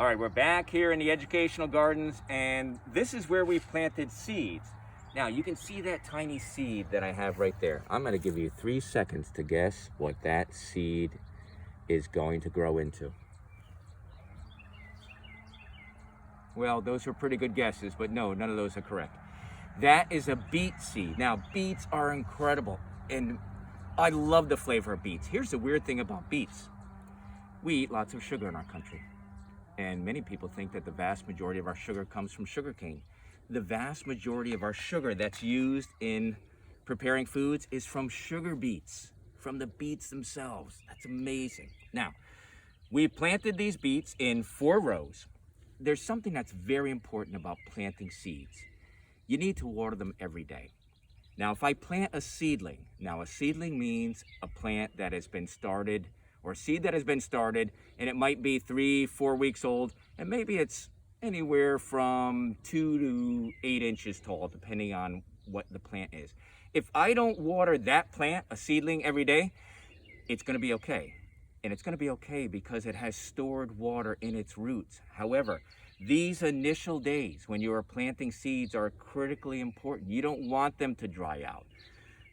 All right, we're back here in the educational gardens, and this is where we planted seeds. Now, you can see that tiny seed that I have right there. I'm going to give you 3 seconds to guess what that seed is going to grow into. Well, those are pretty good guesses, but no, none of those are correct. That is a beet seed. Now, beets are incredible, and I love the flavor of beets. Here's the weird thing about beets. We eat lots of sugar in our country, and many people think that the vast majority of our sugar comes from sugarcane. The vast majority of our sugar that's used in preparing foods is from sugar beets, from the beets themselves. That's amazing. Now, we planted these beets in 4 rows. There's something that's very important about planting seeds. You need to water them every day. Now, if I plant a seedling, now a seedling means a plant that has been started, or a seed that has been started, and it might be 3-4 weeks old, and maybe it's anywhere from 2 to 8 inches tall, depending on what the plant is. If I don't water that plant, a seedling, every day, it's going to be okay. And it's going to be okay because it has stored water in its roots. However, these initial days when you are planting seeds are critically important. You don't want them to dry out.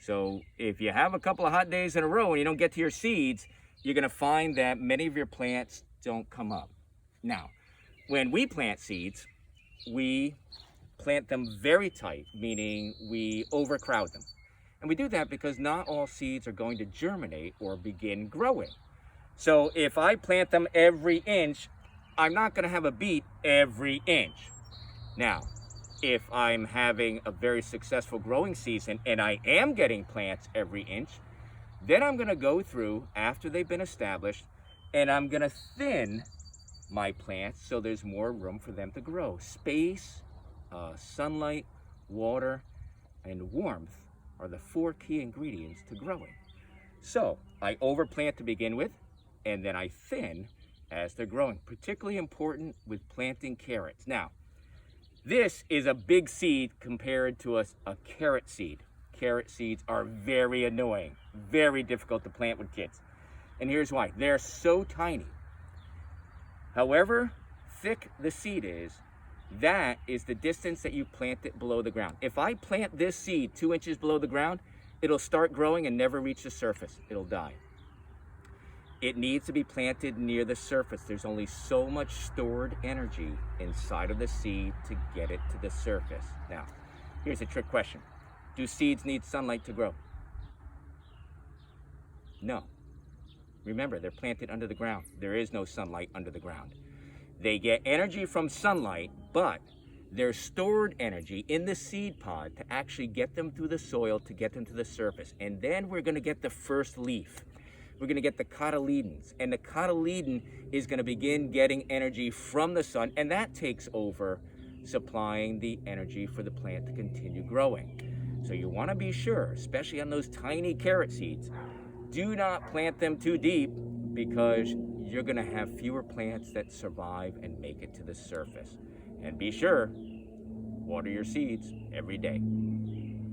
So if you have a couple of hot days in a row and you don't get to your seeds, you're going to find that many of your plants don't come up. Now, when we plant seeds, we plant them very tight, meaning we overcrowd them. And we do that because not all seeds are going to germinate or begin growing. So if I plant them every inch, I'm not going to have a beet every inch. Now, if I'm having a very successful growing season and I am getting plants every inch, then I'm going to go through after they've been established and I'm going to thin my plants so there's more room for them to grow. Space, sunlight, water, and warmth are the 4 key ingredients to growing. So I overplant to begin with, and then I thin as they're growing. Particularly important with planting carrots. Now, this is a big seed compared to a carrot seed. Carrot seeds are very annoying, very difficult to plant with kids. And here's why. They're so tiny. However thick the seed is, that is the distance that you plant it below the ground. If I plant this seed 2 inches below the ground, it'll start growing and never reach the surface. It'll die. It needs to be planted near the surface. There's only so much stored energy inside of the seed to get it to the surface. Now, here's a trick question. Do seeds need sunlight to grow? No. Remember, they're planted under the ground. There is no sunlight under the ground. They get energy from sunlight, but there's stored energy in the seed pod to actually get them through the soil to get them to the surface. And then we're going to get the first leaf. We're going to get the cotyledons, and the cotyledon is going to begin getting energy from the sun, and that takes over supplying the energy for the plant to continue growing. So you want to be sure, especially on those tiny carrot seeds, do not plant them too deep because you're going to have fewer plants that survive and make it to the surface. And be sure, water your seeds every day.